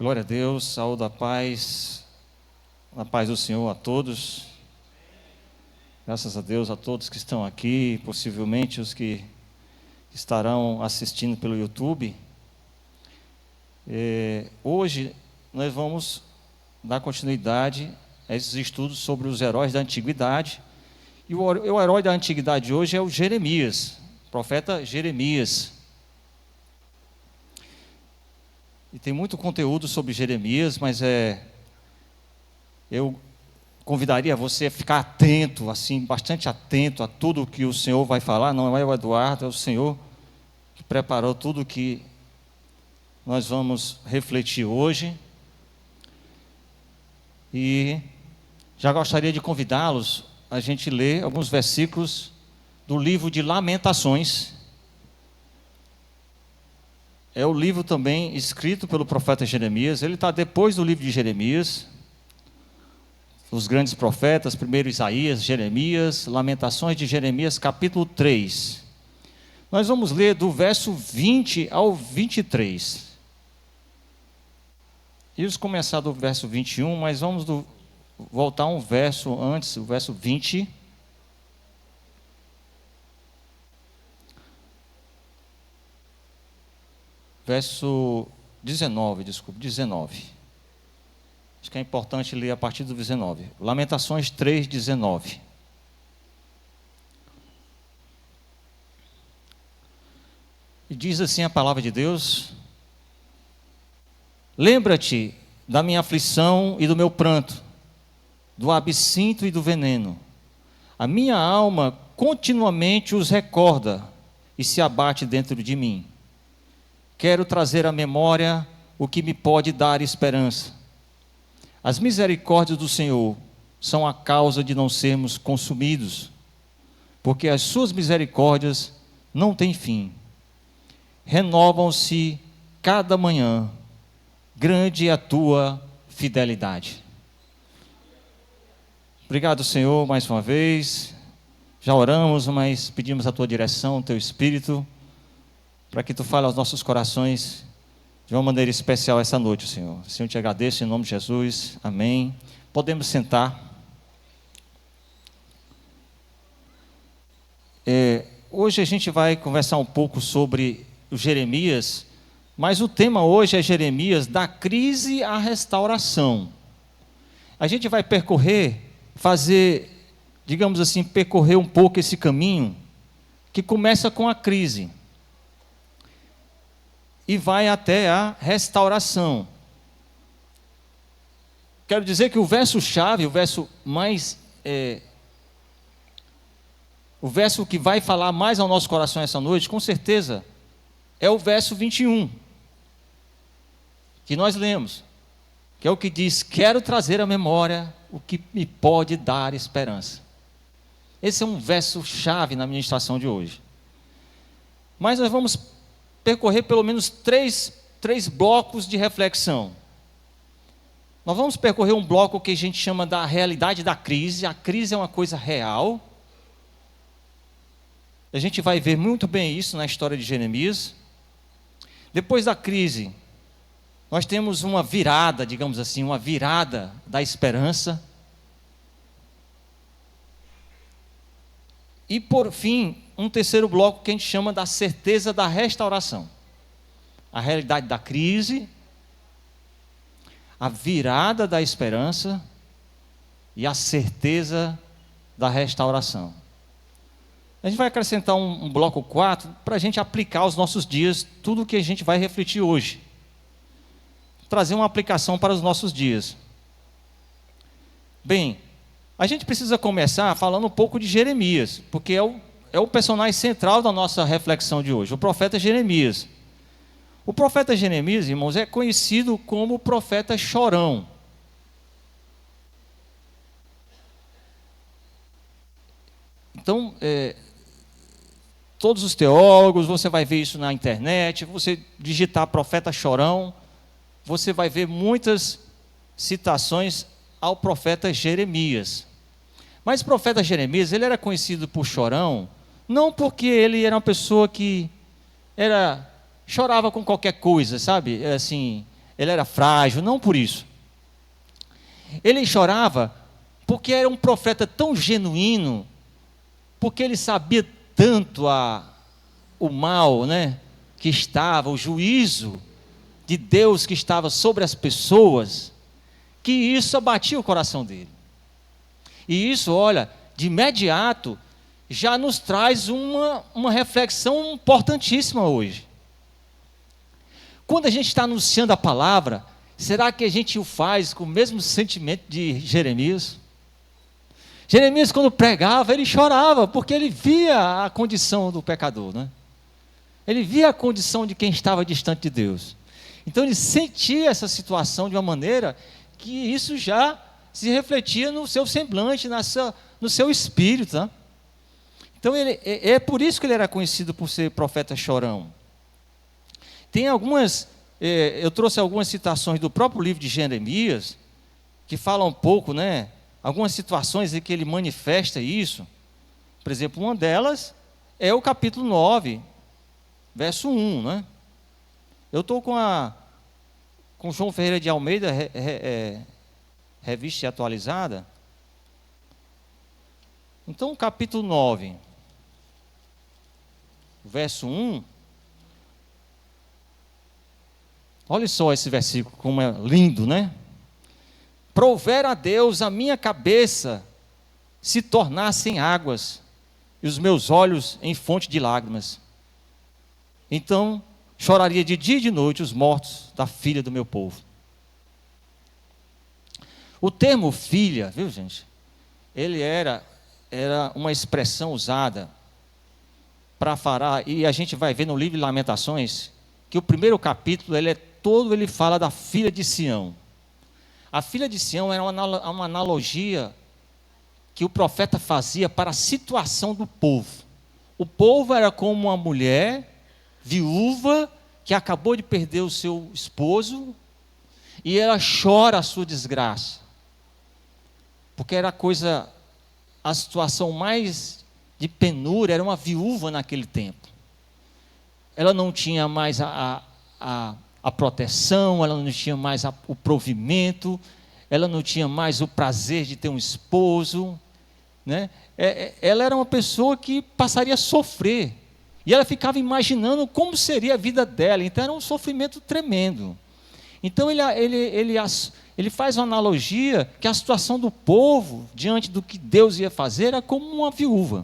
Glória a Deus, saúde, a paz do Senhor a todos. Graças a Deus a todos que estão aqui, possivelmente os que estarão assistindo pelo YouTube. Hoje nós vamos dar continuidade a esses estudos sobre os heróis da antiguidade. E o herói da antiguidade hoje é o Jeremias, o profeta Jeremias. E tem muito conteúdo sobre Jeremias, mas eu convidaria você a ficar atento, assim, bastante atento a tudo que o Senhor vai falar. Não é o Eduardo, é o Senhor que preparou tudo que nós vamos refletir hoje. E já gostaria de convidá-los a gente ler alguns versículos do livro de Lamentações. É o livro também escrito pelo profeta Jeremias. Ele está depois do livro de Jeremias. Os grandes profetas, primeiro Isaías, Jeremias, Lamentações de Jeremias, capítulo 3. Nós vamos ler do verso 20 ao 23. Íamos começar do verso 21, mas vamos voltar um verso antes, o verso 20. Verso 19, desculpe, 19. Acho que é importante ler a partir do 19. Lamentações 3, 19. E diz assim a palavra de Deus: lembra-te da minha aflição e do meu pranto, do absinto e do veneno. A minha alma continuamente os recorda e se abate dentro de mim. Quero trazer à memória o que me pode dar esperança. As misericórdias do Senhor são a causa de não sermos consumidos, porque as suas misericórdias não têm fim. Renovam-se cada manhã. Grande é a tua fidelidade. Obrigado, Senhor, mais uma vez. Já oramos, mas pedimos a tua direção, o teu Espírito, para que tu fale aos nossos corações de uma maneira especial essa noite, Senhor. Senhor, te agradeço em nome de Jesus. Amém. Podemos sentar. Hoje a gente vai conversar um pouco sobre o Jeremias, mas o tema hoje é Jeremias, da crise à restauração. A gente vai percorrer um pouco esse caminho que começa com a crise e vai até a restauração. Quero dizer que o verso-chave, o verso que vai falar mais ao nosso coração essa noite, com certeza, é o verso 21, que nós lemos, que é o que diz: quero trazer à memória o que me pode dar esperança. Esse é um verso-chave na ministração de hoje. Mas nós vamos percorrer pelo menos três blocos de reflexão. Nós vamos percorrer um bloco que a gente chama da realidade da crise. A crise é uma coisa real. A gente vai ver muito bem isso na história de Jeremias. Depois da crise, nós temos uma virada, digamos assim, uma virada da esperança. E por fim, um terceiro bloco que a gente chama da certeza da restauração. A realidade da crise, a virada da esperança e a certeza da restauração. A gente vai acrescentar um bloco 4 para a gente aplicar aos nossos dias tudo o que a gente vai refletir hoje. Trazer uma aplicação para os nossos dias. Bem, a gente precisa começar falando um pouco de Jeremias, porque é o personagem central da nossa reflexão de hoje, o profeta Jeremias. O profeta Jeremias, irmãos, é conhecido como o profeta chorão. Então, todos os teólogos, você vai ver isso na internet, você digitar profeta chorão, você vai ver muitas citações ao profeta Jeremias. Mas o profeta Jeremias, ele era conhecido por chorão, não porque ele era uma pessoa que chorava com qualquer coisa, sabe? Assim, ele era frágil, não por isso. Ele chorava porque era um profeta tão genuíno, porque ele sabia tanto o mal, né, que estava, o juízo de Deus que estava sobre as pessoas, que isso abatia o coração dele. E isso, olha, de imediato, já nos traz uma reflexão importantíssima hoje. Quando a gente está anunciando a palavra, será que a gente o faz com o mesmo sentimento de Jeremias? Jeremias, quando pregava, ele chorava, porque ele via a condição do pecador, né? Ele via a condição de quem estava distante de Deus. Então ele sentia essa situação de uma maneira que isso já se refletia no seu semblante, no seu espírito, né? Então é por isso que ele era conhecido por ser profeta chorão. Tem eu trouxe algumas citações do próprio livro de Jeremias, que falam um pouco, né? Algumas situações em que ele manifesta isso. Por exemplo, uma delas é o capítulo 9, verso 1, né? Eu estou com João Ferreira de Almeida, revista atualizada. Então, capítulo 9, verso 1. Olha só esse versículo, como é lindo, né? Prouver a Deus a minha cabeça se tornasse em águas, e os meus olhos em fonte de lágrimas. Então choraria de dia e de noite os mortos da filha do meu povo. O termo filha, viu, gente? Ele era uma expressão usada para falar, e a gente vai ver no livro de Lamentações, que o primeiro capítulo, ele fala da filha de Sião. A filha de Sião era uma analogia que o profeta fazia para a situação do povo. O povo era como uma mulher viúva que acabou de perder o seu esposo e ela chora a sua desgraça. Porque era a situação mais de penúria, era uma viúva naquele tempo. Ela não tinha mais a proteção, ela não tinha mais o provimento, ela não tinha mais o prazer de ter um esposo, né? Ela era uma pessoa que passaria a sofrer, e ela ficava imaginando como seria a vida dela, então era um sofrimento tremendo. Então ele faz uma analogia que a situação do povo, diante do que Deus ia fazer, era como uma viúva.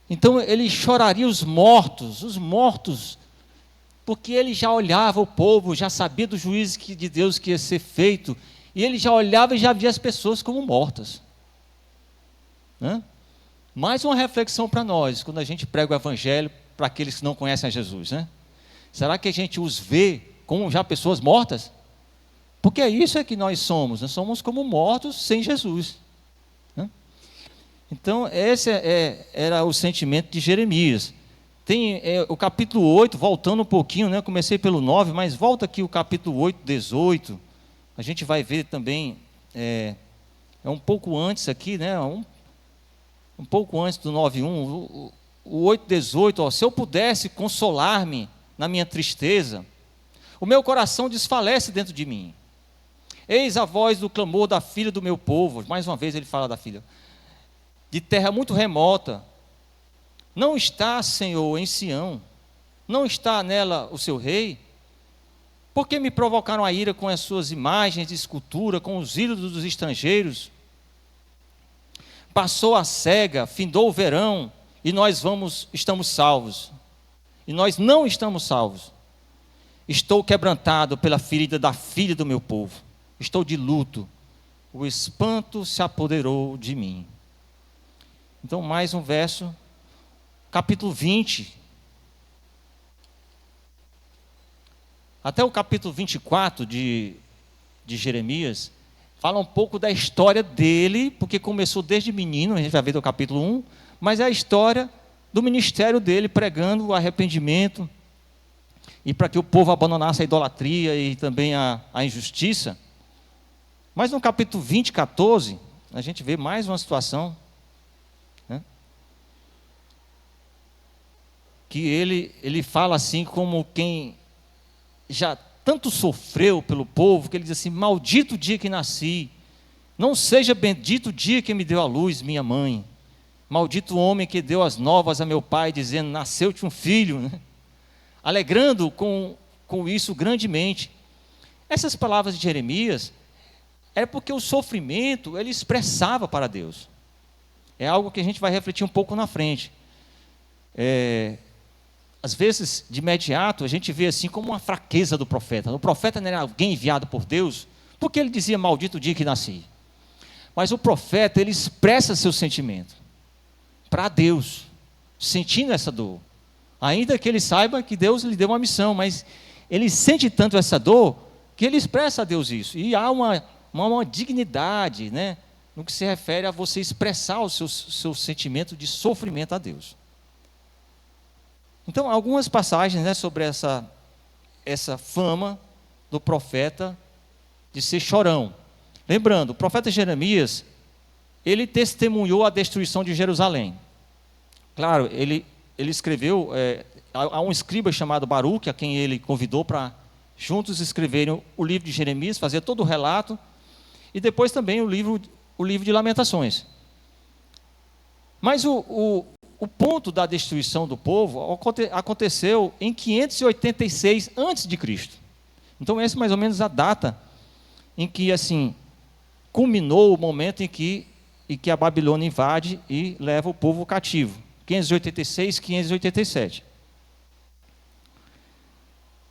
Então ele choraria os mortos, porque ele já olhava o povo, já sabia do juízo de Deus que ia ser feito, e ele já olhava e já via as pessoas como mortas, né? Mais uma reflexão para nós, quando a gente prega o evangelho para aqueles que não conhecem a Jesus, né? Será que a gente os vê como já pessoas mortas? Porque isso é que nós somos como mortos sem Jesus, né? Então esse era o sentimento de Jeremias. Tem o capítulo 8, voltando um pouquinho, né? Comecei pelo 9, mas volta aqui o capítulo 8, 18. A gente vai ver também, é um pouco antes aqui, né? Um pouco antes do 9:1, o 8:18, ó, se eu pudesse consolar-me na minha tristeza, o meu coração desfalece dentro de mim. Eis a voz do clamor da filha do meu povo. Mais uma vez ele fala da filha. De terra muito remota. Não está, Senhor, em Sião? Não está nela o seu rei? Por que me provocaram a ira com as suas imagens de escultura, com os ídolos dos estrangeiros? Passou a cega, findou o verão, e estamos salvos. E nós não estamos salvos. Estou quebrantado pela ferida da filha do meu povo. Estou de luto. O espanto se apoderou de mim. Então, mais um verso. Capítulo 20. Até o capítulo 24 de Jeremias, fala um pouco da história dele, porque começou desde menino, a gente vai ver do capítulo 1, mas é a história do ministério dele, pregando o arrependimento, e para que o povo abandonasse a idolatria e também a injustiça. Mas no capítulo 20, 14, a gente vê mais uma situação, né? Que ele fala assim como quem já tanto sofreu pelo povo, que ele diz assim: maldito o dia que nasci, não seja bendito o dia que me deu à luz minha mãe, maldito o homem que deu as novas a meu pai, dizendo: nasceu-te um filho, né? Alegrando com isso grandemente. Essas palavras de Jeremias é porque o sofrimento ele expressava para Deus. É algo que a gente vai refletir um pouco na frente. Às vezes, de imediato, a gente vê assim como uma fraqueza do profeta. O profeta não era alguém enviado por Deus, porque ele dizia: maldito o dia que nasci. Mas o profeta, ele expressa seu sentimento para Deus, sentindo essa dor. Ainda que ele saiba que Deus lhe deu uma missão, mas ele sente tanto essa dor, que ele expressa a Deus isso. E há uma dignidade, né, no que se refere a você expressar o seu sentimento de sofrimento a Deus. Então, algumas passagens, né, sobre essa fama do profeta de ser chorão. Lembrando, o profeta Jeremias, ele testemunhou a destruição de Jerusalém. Claro, ele escreveu, há um escriba chamado Baruque, a quem ele convidou para juntos escreverem o livro de Jeremias, fazer todo o relato, e depois também o livro de Lamentações. Mas o ponto da destruição do povo aconteceu em 586 a.C. Então essa é mais ou menos a data em que assim culminou o momento em que a Babilônia invade e leva o povo cativo. 586, 587.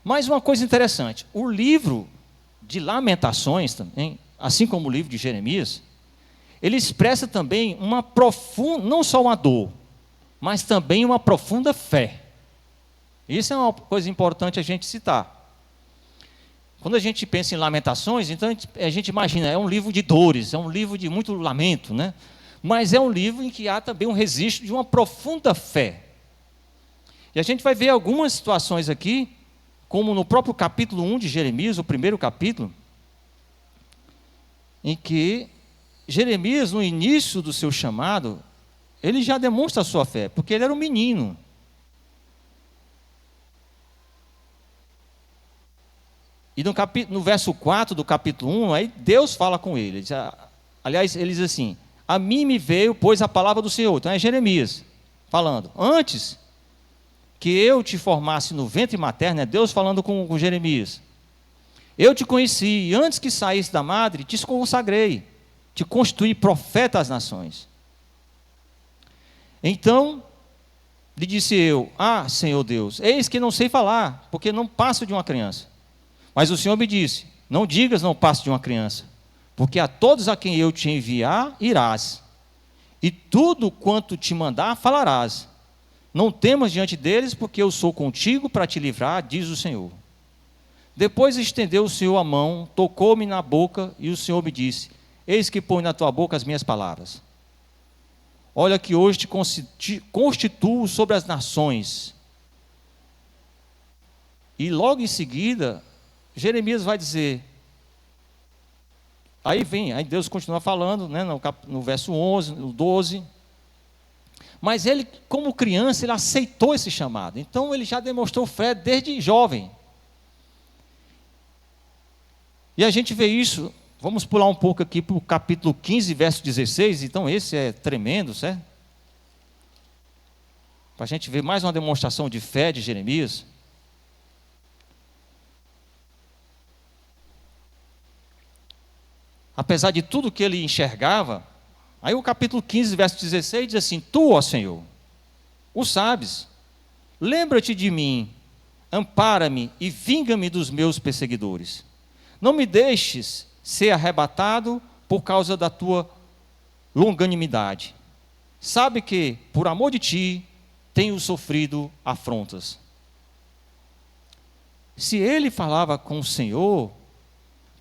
Mais uma coisa interessante, o livro de Lamentações também, assim como o livro de Jeremias, ele expressa também uma profunda, não só uma dor, mas também uma profunda fé. Isso é uma coisa importante a gente citar. Quando a gente pensa em Lamentações, então a gente imagina, é um livro de dores, é um livro de muito lamento, né? Mas é um livro em que há também um registro de uma profunda fé. E a gente vai ver algumas situações aqui, como no próprio capítulo 1 de Jeremias, o primeiro capítulo, em que Jeremias, no início do seu chamado, ele já demonstra a sua fé, porque ele era um menino. E no verso 4 do capítulo 1, aí Deus fala com ele. Aliás, ele diz assim: a mim me veio, pois, a palavra do Senhor. Então é Jeremias falando. Antes que eu te formasse no ventre materno, é Deus falando com Jeremias. Eu te conheci, e antes que saísse da madre, te consagrei, te constituí profeta às nações. Então, lhe disse eu: ah, Senhor Deus, eis que não sei falar, porque não passo de uma criança. Mas o Senhor me disse: não digas não passo de uma criança, porque a todos a quem eu te enviar, irás, e tudo quanto te mandar, falarás. Não temas diante deles, porque eu sou contigo para te livrar, diz o Senhor. Depois estendeu o Senhor a mão, tocou-me na boca, e o Senhor me disse: eis que põe na tua boca as minhas palavras. Olha que hoje te constituo sobre as nações. E logo em seguida, Jeremias vai dizer, aí Deus continua falando, né, no verso 11, no 12, mas ele, como criança, ele aceitou esse chamado, então ele já demonstrou fé desde jovem. E a gente vê isso, vamos pular um pouco aqui para o capítulo 15, verso 16, então esse é tremendo, certo? Para a gente ver mais uma demonstração de fé de Jeremias. Apesar de tudo que ele enxergava, aí o capítulo 15, verso 16 diz assim: tu, ó Senhor, o sabes, lembra-te de mim, ampara-me e vinga-me dos meus perseguidores. Não me deixes ser arrebatado por causa da tua longanimidade. Sabe que, por amor de ti, tenho sofrido afrontas. Se ele falava com o Senhor,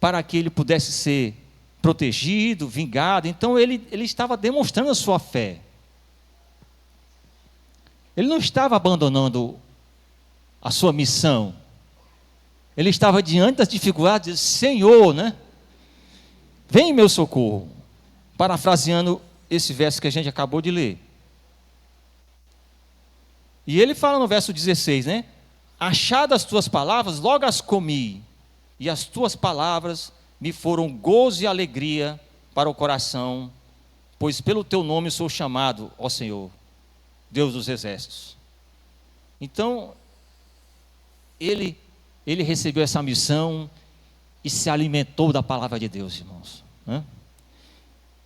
para que ele pudesse ser protegido, vingado, então ele estava demonstrando a sua fé. Ele não estava abandonando a sua missão. Ele estava diante das dificuldades, Senhor, né? Vem em meu socorro. Parafraseando esse verso que a gente acabou de ler. E ele fala no verso 16, né? Achadas as tuas palavras, logo as comi, e as tuas palavras me foram gozo e alegria para o coração, pois pelo teu nome sou chamado, ó Senhor, Deus dos exércitos. Então, ele recebeu essa missão e se alimentou da palavra de Deus, irmãos, né?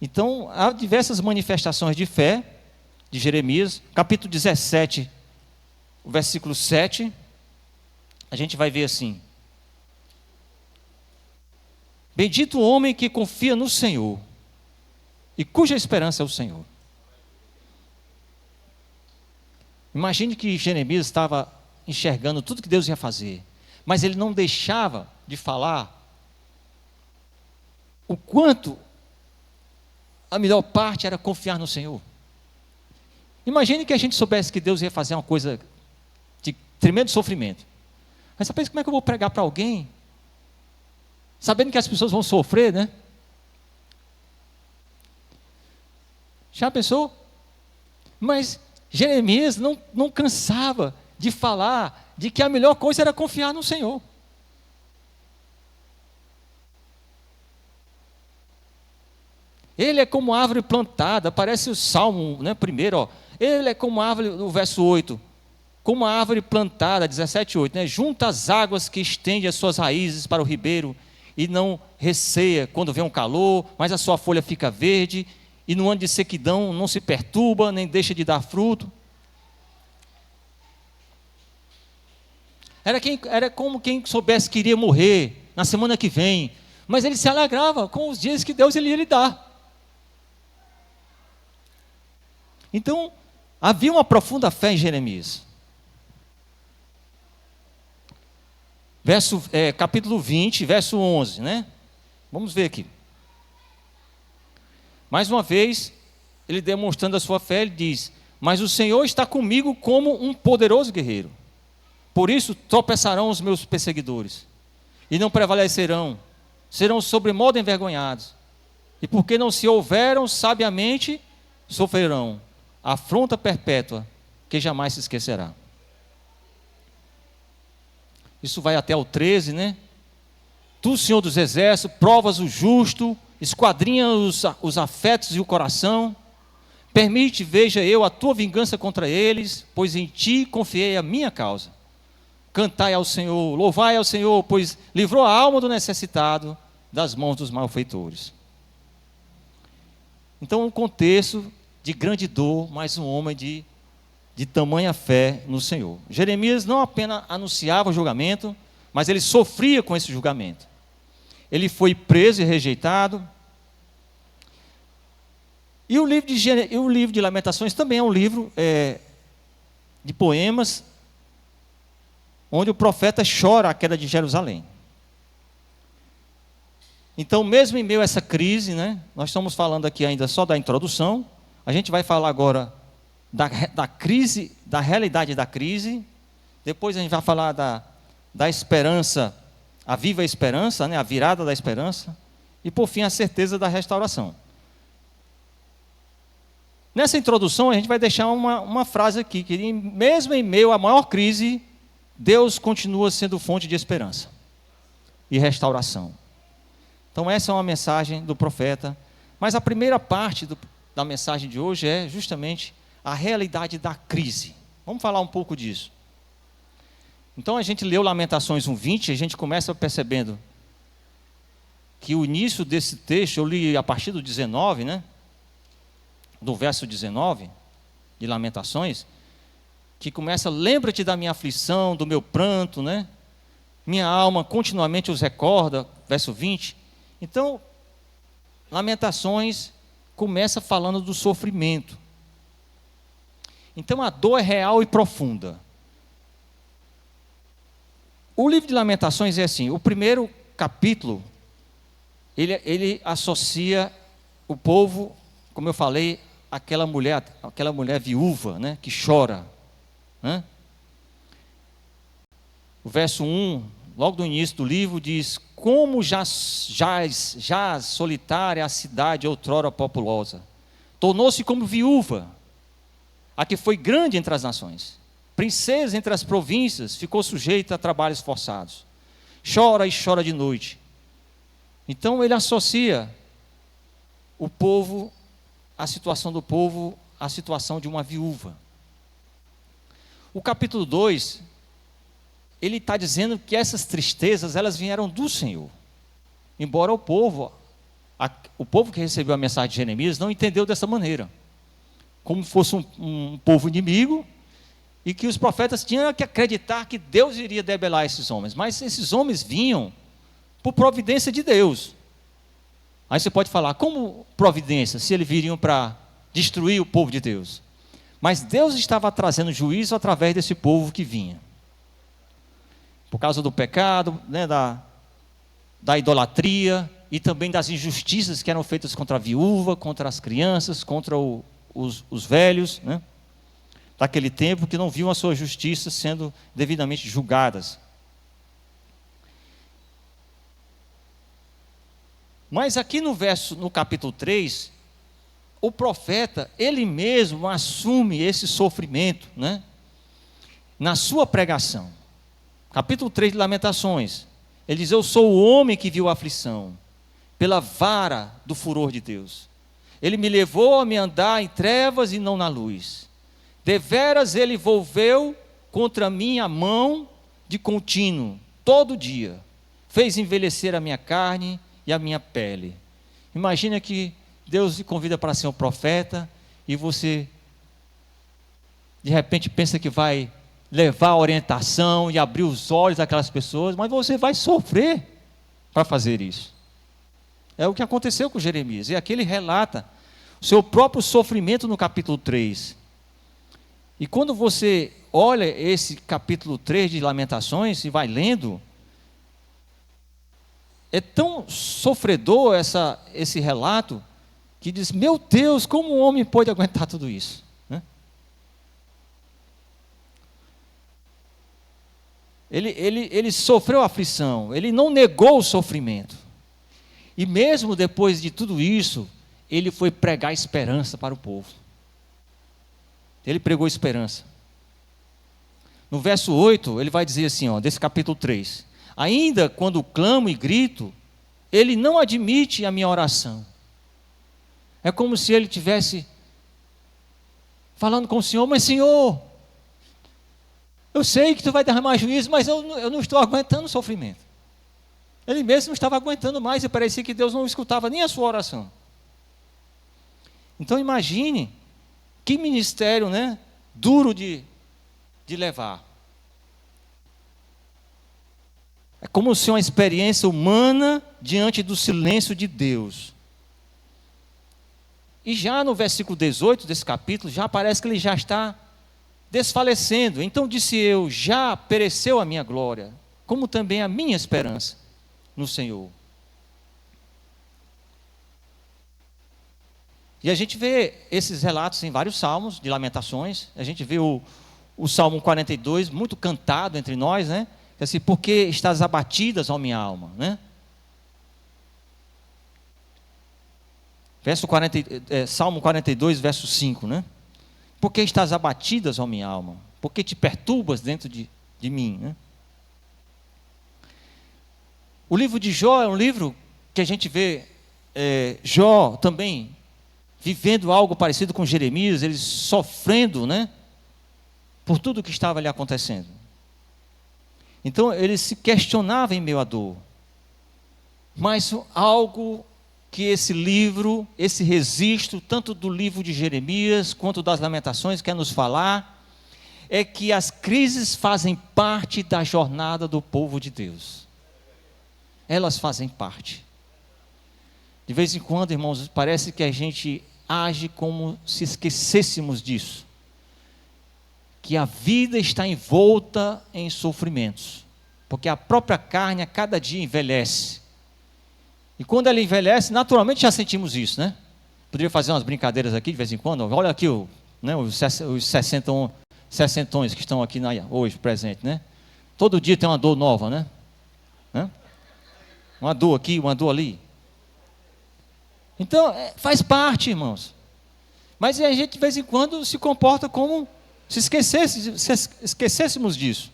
Então, há diversas manifestações de fé de Jeremias. Capítulo 17, o versículo 7, a gente vai ver assim: bendito o homem que confia no Senhor e cuja esperança é o Senhor. Imagine que Jeremias estava enxergando tudo que Deus ia fazer, mas ele não deixava de falar o quanto a melhor parte era confiar no Senhor. Imagine que a gente soubesse que Deus ia fazer uma coisa de tremendo sofrimento. Mas você pensa, como é que eu vou pregar para alguém, sabendo que as pessoas vão sofrer, né? Já pensou? Mas Jeremias não cansava de falar de que a melhor coisa era confiar no Senhor. Ele é como árvore plantada, parece o Salmo, né, primeiro, ó. Ele é como árvore, no verso 8, como a árvore plantada, 17:8, né, junto às águas que estende as suas raízes para o ribeiro, e não receia quando vem um calor, mas a sua folha fica verde, e no ano de sequidão não se perturba, nem deixa de dar fruto. Era como quem soubesse que iria morrer na semana que vem, mas ele se alegrava com os dias que Deus iria lhe dar. Então, havia uma profunda fé em Jeremias. Capítulo 20, verso 11, né? Vamos ver aqui. Mais uma vez, ele demonstrando a sua fé, ele diz: mas o Senhor está comigo como um poderoso guerreiro. Por isso tropeçarão os meus perseguidores, e não prevalecerão, serão sobremodo envergonhados. E porque não se houveram sabiamente, sofrerão afronta perpétua, que jamais se esquecerá. Isso vai até o 13, né? Tu, Senhor dos exércitos, provas o justo, esquadrinha os afetos e o coração. Permite, veja eu, a tua vingança contra eles, pois em ti confiei a minha causa. Cantai ao Senhor, louvai ao Senhor, pois livrou a alma do necessitado das mãos dos malfeitores. Então, um contexto de grande dor, mas um homem de tamanha fé no Senhor. Jeremias não apenas anunciava o julgamento, mas ele sofria com esse julgamento. Ele foi preso e rejeitado. E o livro de Lamentações também é um livro de poemas, onde o profeta chora a queda de Jerusalém. Então, mesmo em meio a essa crise, né, nós estamos falando aqui ainda só da introdução. A gente vai falar agora da crise, da realidade da crise. Depois a gente vai falar da esperança, a viva esperança, né, a virada da esperança. E por fim a certeza da restauração. Nessa introdução a gente vai deixar uma frase aqui, que mesmo em meio à maior crise, Deus continua sendo fonte de esperança e restauração. Então essa é uma mensagem do profeta. Mas a primeira parte da mensagem de hoje é justamente a realidade da crise. Vamos falar um pouco disso. Então a gente leu Lamentações 1:20, e a gente começa percebendo que o início desse texto, eu li a partir do 19, né? Do verso 19, de Lamentações, que começa: lembra-te da minha aflição, do meu pranto, né? Minha alma continuamente os recorda, verso 20. Então, Lamentações começa falando do sofrimento. Então a dor é real e profunda. O livro de Lamentações é assim: o primeiro capítulo, ele associa o povo, como eu falei, àquela mulher viúva, né, que chora, né? O verso 1, logo no início do livro, diz: como jaz solitária a cidade outrora populosa, tornou-se como viúva, a que foi grande entre as nações. princesa entre as províncias, ficou sujeita a trabalhos forçados. Chora e chora de noite. Então ele associa o povo, a situação do povo, à situação de uma viúva. O capítulo 2, ele está dizendo que essas tristezas, elas vieram do Senhor. Embora o povo que recebeu a mensagem de Jeremias não entendeu dessa maneira. Como fosse um povo inimigo, e que os profetas tinham que acreditar que Deus iria debelar esses homens. Mas esses homens vinham por providência de Deus. Aí você pode falar, como providência, se eles viriam para destruir o povo de Deus? Mas Deus estava trazendo juízo através desse povo que vinha. Por causa do pecado, né, da idolatria e também das injustiças que eram feitas contra a viúva, contra as crianças, contra os velhos, né, daquele tempo, que não viam a sua justiça sendo devidamente julgadas. Mas aqui no capítulo 3, o profeta, ele mesmo assume esse sofrimento, né, na sua pregação. Capítulo 3 de Lamentações, ele diz: eu sou o homem que viu a aflição, pela vara do furor de Deus. Ele me levou a me andar em trevas e não na luz. Deveras ele volveu contra mim a mão de contínuo, todo dia. Fez envelhecer a minha carne e a minha pele. Imagina que Deus te convida para ser um profeta e você de repente pensa que vai levar a orientação e abrir os olhos daquelas pessoas, mas você vai sofrer para fazer isso. É o que aconteceu com Jeremias, e aqui ele relata o seu próprio sofrimento no capítulo 3. E quando você olha esse capítulo 3 de Lamentações e vai lendo, é tão sofredor esse relato, que diz: meu Deus, como um homem pode aguentar tudo isso? Né? Ele sofreu aflição, ele não negou o sofrimento. E mesmo depois de tudo isso, ele foi pregar esperança para o povo. Ele pregou esperança. No verso 8, ele vai dizer assim, desse capítulo 3: ainda quando clamo e grito, ele não admite a minha oração. É como se ele estivesse falando com o Senhor: mas Senhor, eu sei que tu vai derramar juízo, mas eu não estou aguentando o sofrimento. Ele mesmo não estava aguentando mais, e parecia que Deus não escutava nem a sua oração. Então imagine que ministério, né, duro de levar. É como se uma experiência humana diante do silêncio de Deus. E já no versículo 18 desse capítulo, já parece que ele já está desfalecendo. Então disse eu: já pereceu a minha glória, como também a minha esperança no Senhor. E a gente vê esses relatos em vários salmos de lamentações. A gente vê o Salmo 42, muito cantado entre nós, né? Assim: porque estás abatidas, ó minha alma, né? Salmo 42, verso 5, né? Porque estás abatidas, ó minha alma? Porque te perturbas dentro de mim, né? O livro de Jó é um livro que a gente vê Jó também vivendo algo parecido com Jeremias, ele sofrendo, né, por tudo que estava ali acontecendo. Então ele se questionava em meio à dor. Mas algo que esse livro, esse registro, tanto do livro de Jeremias quanto das Lamentações, quer nos falar, é que as crises fazem parte da jornada do povo de Deus. Elas fazem parte. De vez em quando, irmãos, parece que a gente age como se esquecêssemos disso. Que a vida está envolta em sofrimentos. Porque a própria carne a cada dia envelhece. E quando ela envelhece, naturalmente já sentimos isso, né? Poderia fazer umas brincadeiras aqui de vez em quando. Olha aqui os 60ões que estão aqui hoje presente, né? Todo dia tem uma dor nova, né? Uma dor aqui, uma dor ali. Então, faz parte, irmãos. Mas a gente, de vez em quando, se comporta como se esquecêssemos disso.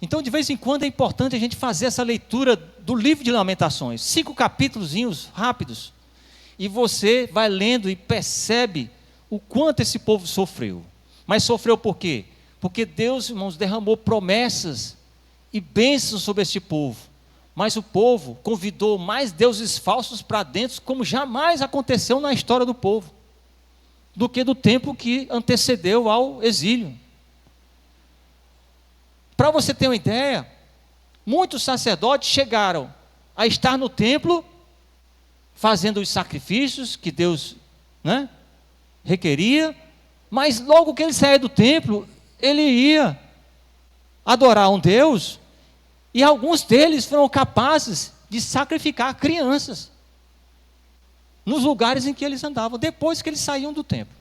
Então, de vez em quando, é importante a gente fazer essa leitura do livro de Lamentações. 5 capítulozinhos rápidos. E você vai lendo e percebe o quanto esse povo sofreu. Mas sofreu por quê? Porque Deus, irmãos, derramou promessas e bênçãos sobre este povo. Mas o povo convidou mais deuses falsos para dentro, como jamais aconteceu na história do povo, do que do tempo que antecedeu ao exílio. Para você ter uma ideia, muitos sacerdotes chegaram a estar no templo, fazendo os sacrifícios que Deus, né, requeria, mas logo que ele saía do templo, ele ia adorar um Deus, e alguns deles foram capazes de sacrificar crianças nos lugares em que eles andavam, depois que eles saíam do templo.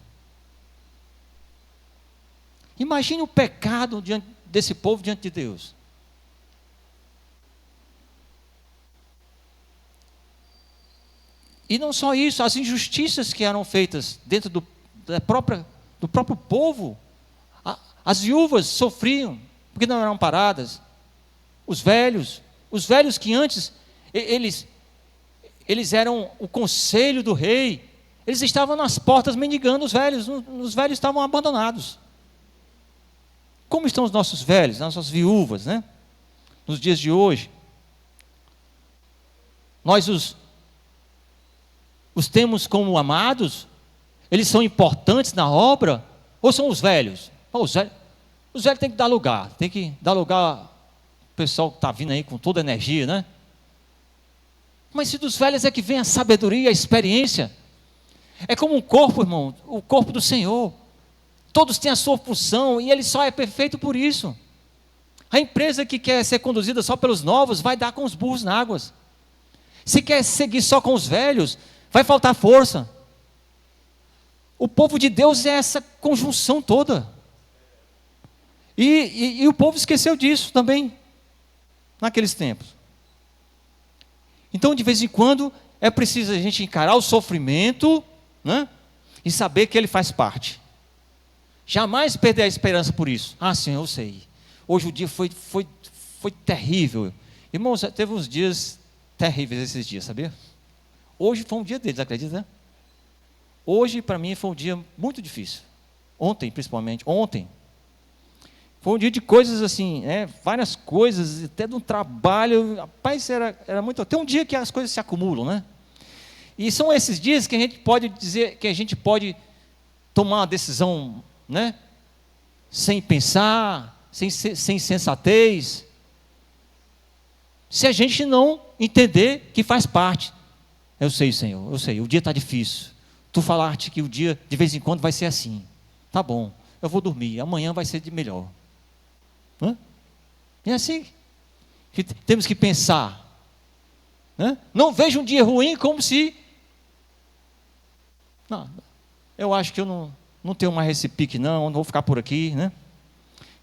Imagine o pecado desse povo diante de Deus. E não só isso, as injustiças que eram feitas dentro do próprio povo, as viúvas sofriam, porque não eram paradas. Os velhos que antes, eles eram o conselho do rei, eles estavam nas portas mendigando, os velhos estavam abandonados. Como estão os nossos velhos, nossas viúvas, né? Nos dias de hoje. Nós os temos como amados? Eles são importantes na obra? Ou são os velhos? Os velhos têm que dar lugar, ao pessoal que está vindo aí com toda a energia, né? Mas se dos velhos é que vem a sabedoria, a experiência. É como um corpo, irmão, o corpo do Senhor. Todos têm a sua função e ele só é perfeito por isso. A empresa que quer ser conduzida só pelos novos vai dar com os burros na água. Se quer seguir só com os velhos, vai faltar força. O povo de Deus é essa conjunção toda. E o povo esqueceu disso também, naqueles tempos. Então, de vez em quando, é preciso a gente encarar o sofrimento, né? E saber que ele faz parte. Jamais perder a esperança por isso. Senhor, eu sei. Hoje o dia foi terrível. Irmãos, teve uns dias terríveis esses dias, sabia? Hoje foi um dia deles, acredita, né? Hoje, para mim, foi um dia muito difícil. Ontem, principalmente. Ontem. Foi um dia de coisas assim, várias coisas, até de um trabalho. Rapaz, era muito... Tem um dia que as coisas se acumulam, né? E são esses dias que a gente pode dizer, que a gente pode tomar uma decisão, né? Sem pensar, sem sensatez. Se a gente não entender que faz parte. Eu sei, Senhor, eu sei, o dia está difícil. Tu falaste que o dia, de vez em quando, vai ser assim. Tá bom, eu vou dormir, amanhã vai ser de melhor. E é assim que temos que pensar. Não veja um dia ruim como se... Não, eu acho que eu não tenho mais esse pique não vou ficar por aqui, né?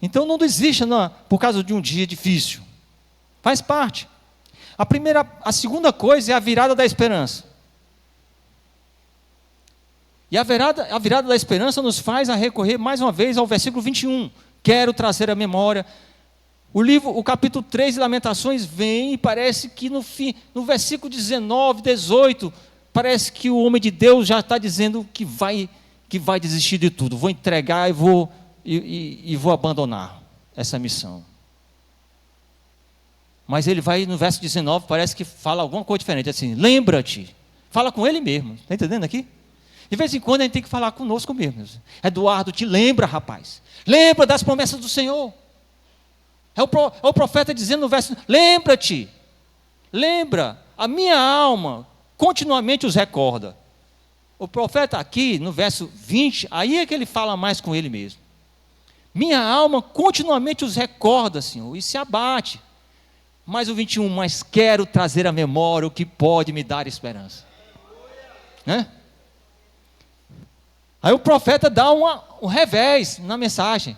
Então não desista por causa de um dia difícil. Faz parte. A segunda coisa é a virada da esperança. E a virada da esperança nos faz a recorrer mais uma vez ao versículo 21. Quero trazer à memória. O capítulo 3 de Lamentações vem e parece que no versículo 19, 18, parece que o homem de Deus já está dizendo que vai desistir de tudo. Vou entregar e vou abandonar essa missão. Mas ele vai no verso 19, parece que fala alguma coisa diferente, assim, lembra-te. Fala com ele mesmo, está entendendo aqui? De vez em quando a gente tem que falar conosco mesmo. Eduardo, te lembra, rapaz. Lembra das promessas do Senhor. É o profeta dizendo no verso, lembra-te. Lembra, a minha alma continuamente os recorda. O profeta aqui, no verso 20, aí é que ele fala mais com ele mesmo. Minha alma continuamente os recorda, Senhor, e se abate. Mais o 21, mas quero trazer à memória o que pode me dar esperança. Aí o profeta dá um revés na mensagem.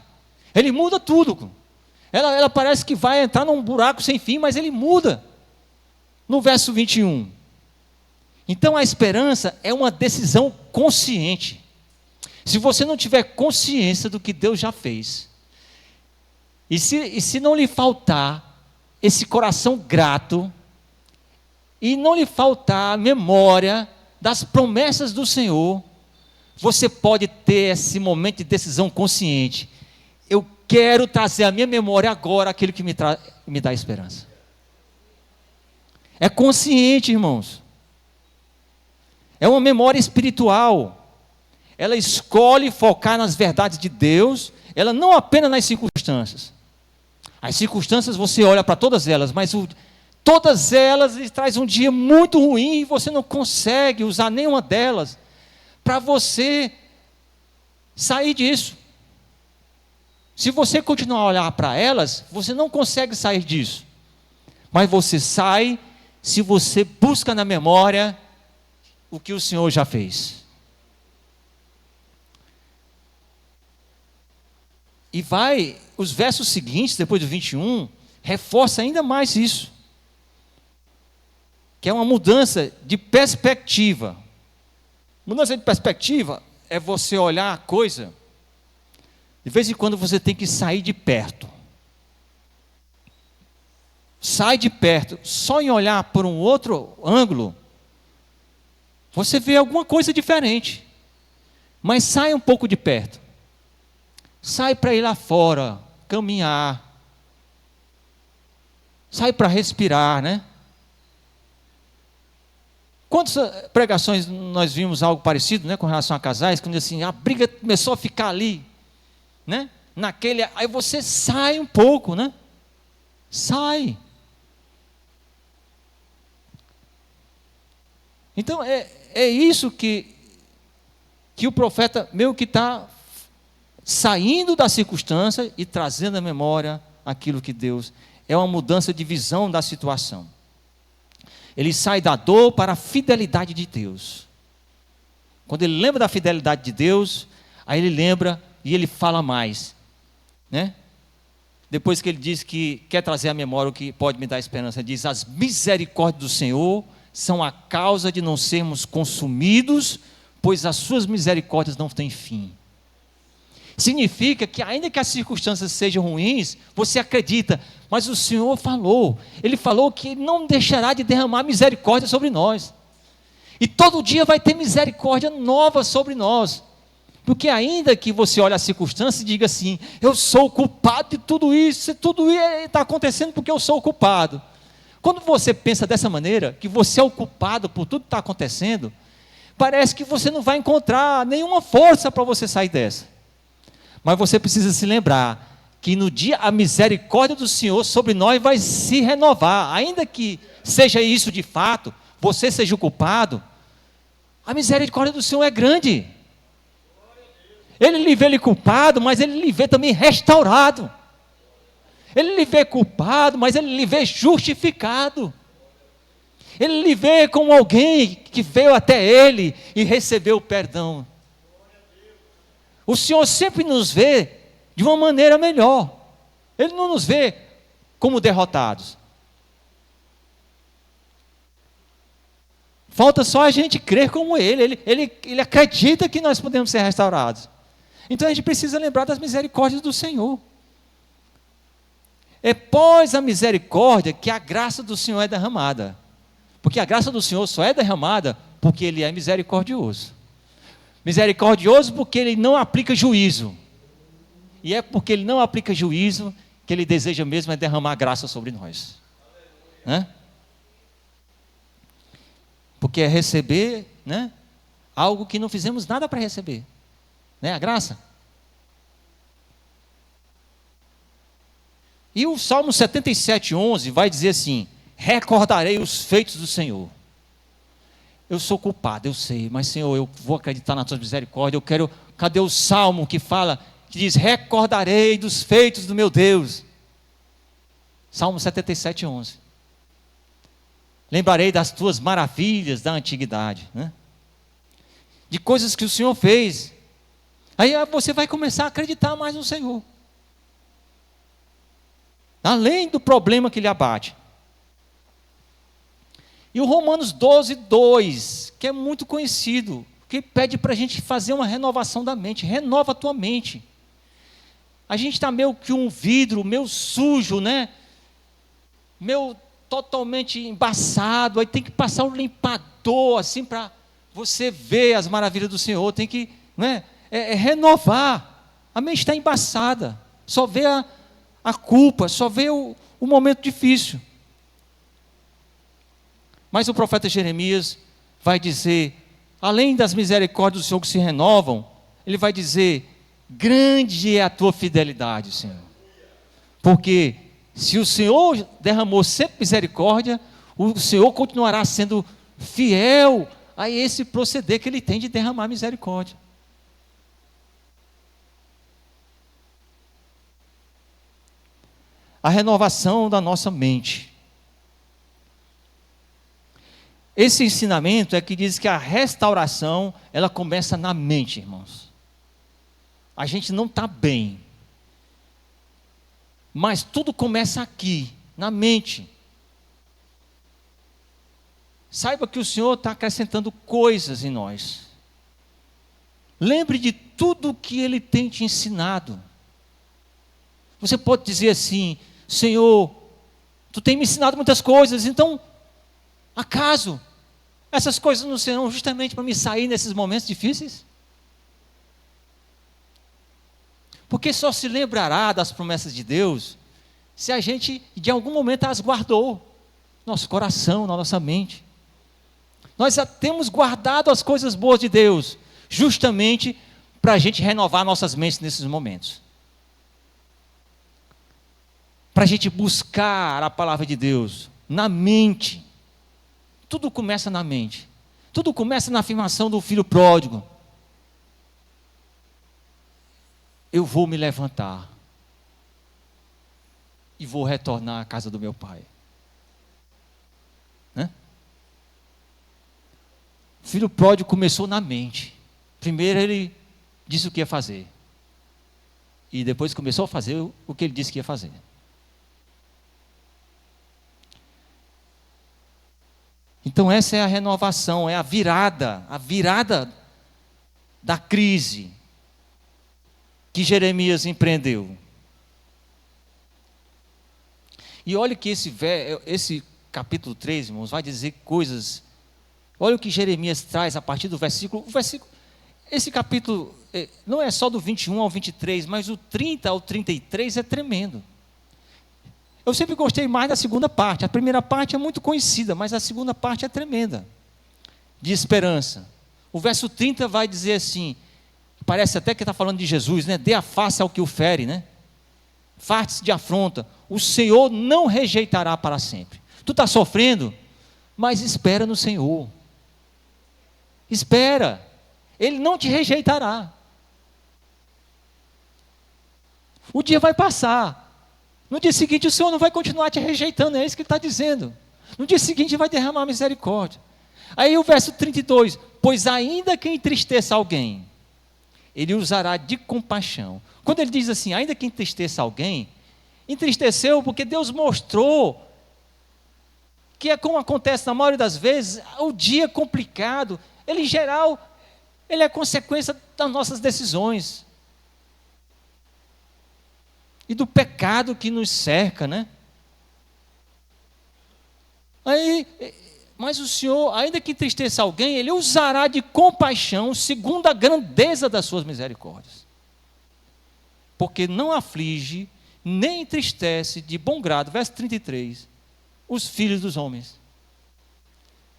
Ele muda tudo. Ela parece que vai entrar num buraco sem fim, mas ele muda. No verso 21. Então a esperança é uma decisão consciente. Se você não tiver consciência do que Deus já fez, e se não lhe faltar esse coração grato, e não lhe faltar a memória das promessas do Senhor, você pode ter esse momento de decisão consciente. Eu quero trazer à minha memória agora aquilo que me dá esperança. É consciente, irmãos. É uma memória espiritual. Ela escolhe focar nas verdades de Deus, ela não apenas nas circunstâncias. As circunstâncias você olha para todas elas, mas todas elas lhe trazem um dia muito ruim e você não consegue usar nenhuma delas para você sair disso. Se você continuar a olhar para elas, você não consegue sair disso. Mas você sai se você busca na memória o que o Senhor já fez. E os versos seguintes, depois do 21, reforça ainda mais isso. Que é uma mudança de perspectiva. Mudança de perspectiva é você olhar a coisa, de vez em quando você tem que sair de perto. Sai de perto, só em olhar por um outro ângulo, você vê alguma coisa diferente. Mas sai um pouco de perto. Sai para ir lá fora, caminhar. Sai para respirar, né? Quantas pregações nós vimos algo parecido, né, com relação a casais, quando assim, a briga começou a ficar ali, né? Aí você sai um pouco, né? Então é isso que o profeta meio que está saindo da circunstância e trazendo à memória aquilo que Deus... É uma mudança de visão da situação. Ele sai da dor para a fidelidade de Deus. Quando ele lembra da fidelidade de Deus, aí ele lembra e ele fala mais, né? Depois que ele diz que quer trazer à memória o que pode me dar esperança, ele diz: as misericórdias do Senhor são a causa de não sermos consumidos, pois as suas misericórdias não têm fim. Significa que ainda que as circunstâncias sejam ruins, você acredita, mas o Senhor falou, Ele falou que Ele não deixará de derramar misericórdia sobre nós, e todo dia vai ter misericórdia nova sobre nós, porque ainda que você olhe a circunstância e diga assim, eu sou o culpado de tudo isso está acontecendo porque eu sou o culpado. Quando você pensa dessa maneira, que você é o culpado por tudo que está acontecendo, parece que você não vai encontrar nenhuma força para você sair dessa. Mas você precisa se lembrar que no dia a misericórdia do Senhor sobre nós vai se renovar. Ainda que seja isso de fato, você seja o culpado, a misericórdia do Senhor é grande. Ele lhe vê culpado, mas Ele lhe vê também restaurado. Ele lhe vê culpado, mas Ele lhe vê justificado. Ele lhe vê como alguém que veio até Ele e recebeu o perdão. O Senhor sempre nos vê de uma maneira melhor. Ele não nos vê como derrotados. Falta só a gente crer como Ele. Ele acredita que nós podemos ser restaurados. Então a gente precisa lembrar das misericórdias do Senhor. É pós a misericórdia que a graça do Senhor é derramada. Porque a graça do Senhor só é derramada porque Ele é misericordioso. Misericordioso porque Ele não aplica juízo. E é porque Ele não aplica juízo que Ele deseja mesmo é derramar graça sobre nós. Né? Porque é receber, né, algo que não fizemos nada para receber. Né, a graça. E o Salmo 77:11 vai dizer assim: recordarei os feitos do Senhor. Eu sou culpado, eu sei, mas Senhor, eu vou acreditar na tua misericórdia. Cadê o Salmo que fala, que diz, recordarei dos feitos do meu Deus? Salmo 77:11. Lembrarei das tuas maravilhas da antiguidade, né? De coisas que o Senhor fez. Aí você vai começar a acreditar mais no Senhor. Além do problema que lhe abate. E o Romanos 12:2, que é muito conhecido, Porque pede para a gente fazer uma renovação da mente. Renova a tua mente. A gente está meio que um vidro, meio sujo, né? Meio totalmente embaçado. Aí tem que passar um limpador, assim, para você ver as maravilhas do Senhor. Tem que, né? Renovar. A mente está embaçada. Só vê a culpa, só vê o momento difícil. Mas o profeta Jeremias vai dizer, além das misericórdias do Senhor que se renovam, ele vai dizer, grande é a tua fidelidade, Senhor. Porque se o Senhor derramou sempre misericórdia, o Senhor continuará sendo fiel a esse proceder que ele tem de derramar misericórdia. A renovação da nossa mente. Esse ensinamento é que diz que a restauração, ela começa na mente, irmãos. A gente não está bem. Mas tudo começa aqui, na mente. Saiba que o Senhor está acrescentando coisas em nós. Lembre de tudo que Ele tem te ensinado. Você pode dizer assim, Senhor, Tu tem me ensinado muitas coisas, então, acaso essas coisas não serão justamente para me sair nesses momentos difíceis? Porque só se lembrará das promessas de Deus se a gente, de algum momento, as guardou no nosso coração, na nossa mente. Nós já temos guardado as coisas boas de Deus, justamente para a gente renovar nossas mentes nesses momentos. Para a gente buscar a palavra de Deus na mente. Tudo começa na mente. Tudo começa na afirmação do filho pródigo. Eu vou me levantar e vou retornar à casa do meu pai. Né? O filho pródigo começou na mente. Primeiro ele disse o que ia fazer. E depois começou a fazer o que ele disse que ia fazer. Então essa é a renovação, é a virada da crise que Jeremias empreendeu. E olha que esse capítulo 3, irmãos, vai dizer coisas. Olha o que Jeremias traz a partir do versículo. Esse capítulo não é só do 21 ao 23, mas o 30 ao 33 é tremendo. Eu sempre gostei mais da segunda parte. A primeira parte é muito conhecida, mas a segunda parte é tremenda. De esperança. O verso 30 vai dizer assim, parece até que está falando de Jesus, né? Dê a face ao que o fere, né? Farte-se de afronta. O Senhor não rejeitará para sempre. Tu está sofrendo, mas espera no Senhor. Espera. Ele não te rejeitará. O dia vai passar. No dia seguinte o Senhor não vai continuar te rejeitando, é isso que ele está dizendo. No dia seguinte vai derramar misericórdia. Aí o verso 32, pois ainda que entristeça alguém, ele usará de compaixão. Quando ele diz assim, ainda que entristeça alguém, entristeceu porque Deus mostrou que é como acontece na maioria das vezes, o dia complicado, ele em geral, ele é consequência das nossas decisões. E do pecado que nos cerca, né? Mas o Senhor, ainda que entristeça alguém, Ele usará de compaixão, segundo a grandeza das suas misericórdias. Porque não aflige, nem entristece de bom grado, verso 33, os filhos dos homens.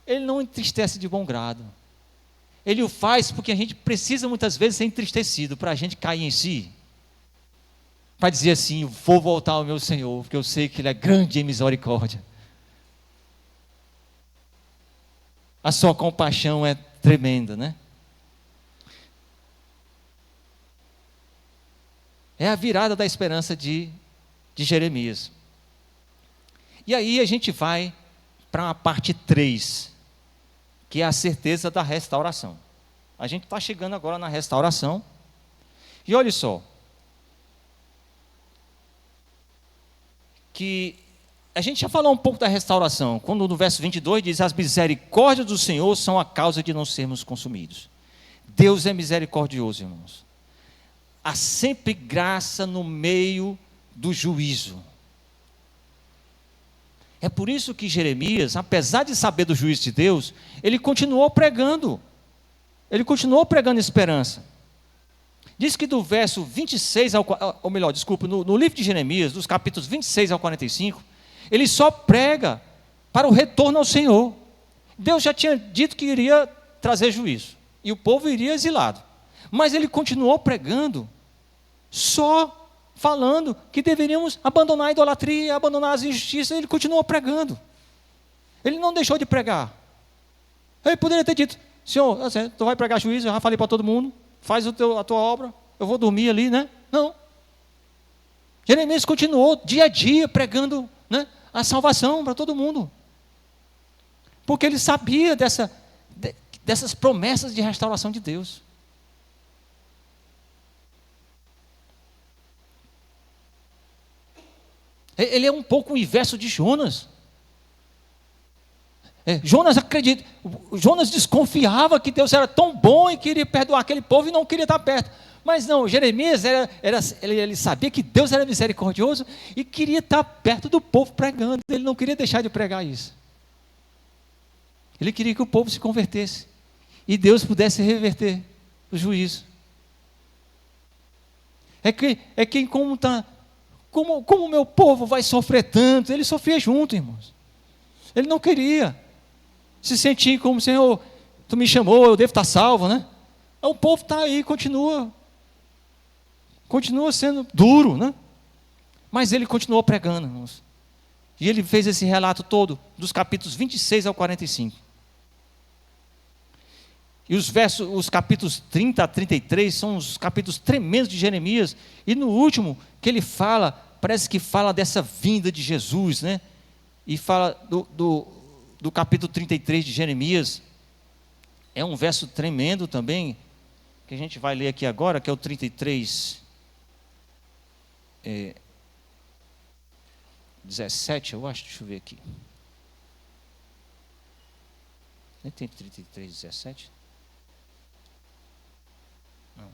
Ele não entristece de bom grado. Ele o faz porque a gente precisa muitas vezes ser entristecido, para a gente cair em si. Para dizer assim, vou voltar ao meu Senhor, porque eu sei que Ele é grande em misericórdia. A sua compaixão é tremenda, né? É a virada da esperança de Jeremias. E aí a gente vai para a parte 3, que é a certeza da restauração. A gente está chegando agora na restauração. E olha só, que a gente já falou um pouco da restauração, quando no verso 22 diz, as misericórdias do Senhor são a causa de não sermos consumidos. Deus é misericordioso, irmãos. Há sempre graça no meio do juízo. É por isso que Jeremias, apesar de saber do juízo de Deus, ele continuou pregando. Ele continuou pregando esperança. Diz que do verso 26 ou melhor, desculpa, no livro de Jeremias, dos capítulos 26 ao 45, ele só prega para o retorno ao Senhor. Deus já tinha dito que iria trazer juízo, e o povo iria exilado. Mas ele continuou pregando, só falando que deveríamos abandonar a idolatria, abandonar as injustiças. Ele continuou pregando. Ele não deixou de pregar. Ele poderia ter dito: Senhor, tu vai pregar juízo, eu já falei para todo mundo, faz a tua obra, eu vou dormir ali, né? Não. Jeremias continuou dia a dia pregando, né, a salvação para todo mundo. Porque ele sabia dessas promessas de restauração de Deus. Ele é um pouco o inverso de Jonas. Jonas desconfiava que Deus era tão bom e queria perdoar aquele povo e não queria estar perto. Mas não, Jeremias ele sabia que Deus era misericordioso e queria estar perto do povo pregando. Ele não queria deixar de pregar isso. Ele queria que o povo se convertesse e Deus pudesse reverter o juízo. Como o meu povo vai sofrer tanto? Ele sofria junto, irmãos. Ele não queria se sentir como: Senhor, tu me chamou, eu devo estar salvo, né? O povo está aí, continua sendo duro, né? Mas ele continuou pregando, irmãos. E ele fez esse relato todo, dos capítulos 26 ao 45. E os capítulos 30 a 33 são os capítulos tremendos de Jeremias. E no último, que ele fala, parece que fala dessa vinda de Jesus, né? E fala do capítulo 33 de Jeremias. É um verso tremendo também, que a gente vai ler aqui agora, que é o 33, 17, eu acho, deixa eu ver aqui. Nem tem 33, 17? Não.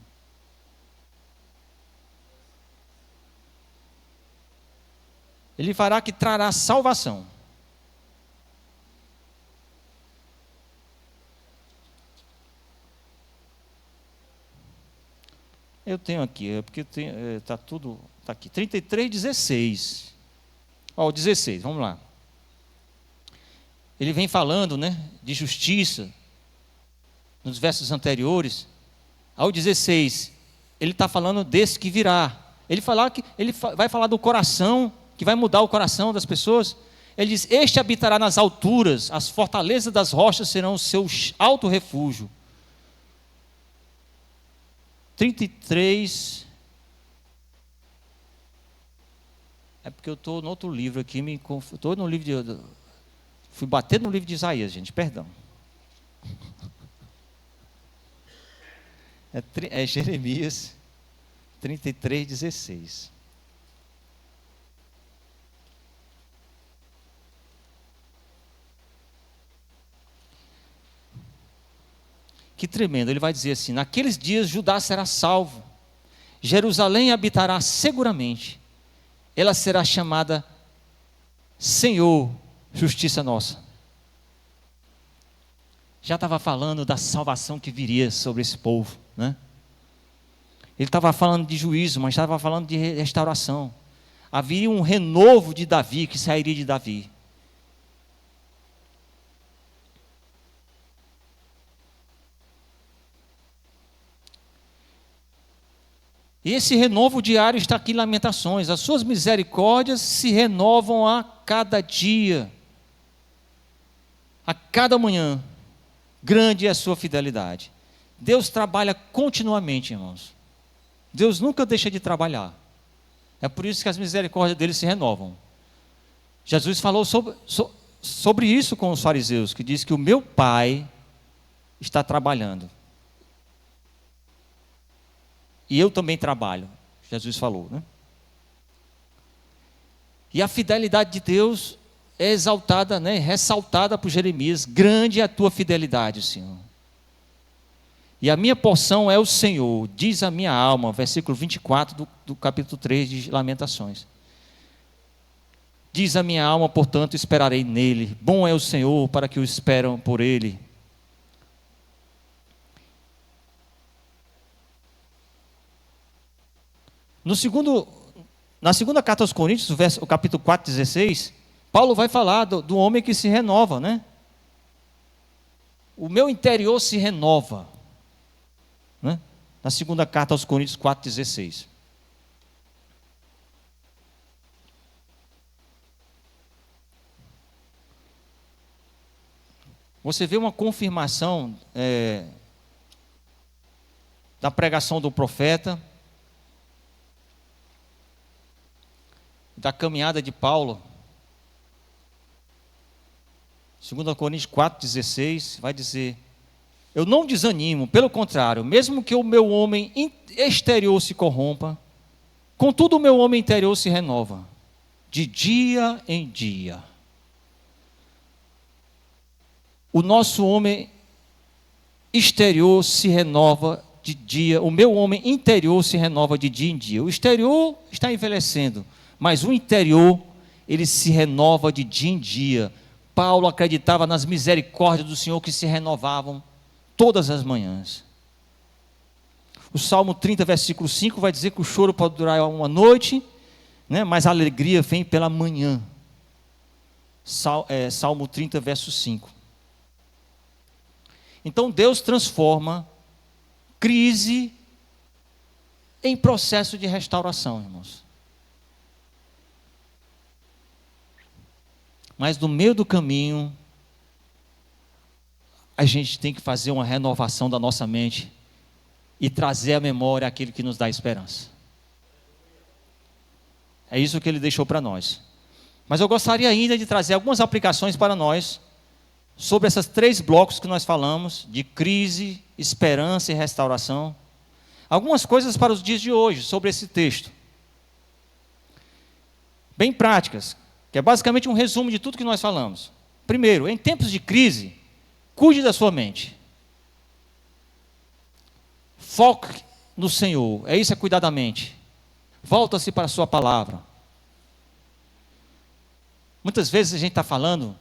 Ele fará que trará salvação. Eu tenho aqui, porque está tudo, está aqui, 33, 16. Ó, o 16, vamos lá. Ele vem falando, né, de justiça, nos versos anteriores. Ao 16, ele está falando desse que virá. Ele vai falar do coração, que vai mudar o coração das pessoas. Ele diz: este habitará nas alturas, as fortalezas das rochas serão o seu alto refúgio. 33. É porque eu estou no outro livro aqui, estou no livro fui bater no livro de Isaías, gente, perdão. É Jeremias 33, 16. Que tremendo, ele vai dizer assim: naqueles dias Judá será salvo, Jerusalém habitará seguramente, ela será chamada Senhor, justiça nossa. Já estava falando da salvação que viria sobre esse povo, né? Ele estava falando de juízo, mas estava falando de restauração. Havia um renovo de Davi, que sairia de Davi. E esse renovo diário está aqui em Lamentações. As suas misericórdias se renovam a cada dia, a cada manhã. Grande é a sua fidelidade. Deus trabalha continuamente, irmãos. Deus nunca deixa de trabalhar. É por isso que as misericórdias dele se renovam. Jesus falou sobre isso com os fariseus, que diz que o meu Pai está trabalhando. E eu também trabalho, Jesus falou, né? E a fidelidade de Deus é exaltada, né? Ressaltada por Jeremias. Grande é a tua fidelidade, Senhor. E a minha porção é o Senhor, diz a minha alma, versículo 24 do capítulo 3 de Lamentações. Diz a minha alma, portanto, esperarei nele. Bom é o Senhor para que o esperam por ele. Na segunda carta aos Coríntios, o capítulo 4, 16, Paulo vai falar do homem que se renova, né? O meu interior se renova, né? Na segunda carta aos Coríntios 4, 16. Você vê uma confirmação da pregação do profeta, da caminhada de Paulo. 2 Coríntios 4,16 vai dizer: eu não desanimo, pelo contrário, mesmo que o meu homem exterior se corrompa, contudo o meu homem interior se renova, de dia em dia. O nosso homem exterior se renova de dia, o meu homem interior se renova de dia em dia. O exterior está envelhecendo, mas o interior, ele se renova de dia em dia. Paulo acreditava nas misericórdias do Senhor que se renovavam todas as manhãs. O Salmo 30, versículo 5 vai dizer que o choro pode durar uma noite, né, mas a alegria vem pela manhã. Salmo 30, verso 5. Então Deus transforma crise em processo de restauração, irmãos. Mas no meio do caminho, a gente tem que fazer uma renovação da nossa mente e trazer à memória aquilo que nos dá esperança. É isso que ele deixou para nós. Mas eu gostaria ainda de trazer algumas aplicações para nós sobre esses 3 blocos que nós falamos, de crise, esperança e restauração. Algumas coisas para os dias de hoje, sobre esse texto. Bem práticas, que é basicamente um resumo de tudo que nós falamos. Primeiro, em tempos de crise, cuide da sua mente. Foque no Senhor. Isso é cuidar da mente. Volta-se para a sua palavra. Muitas vezes a gente está falando,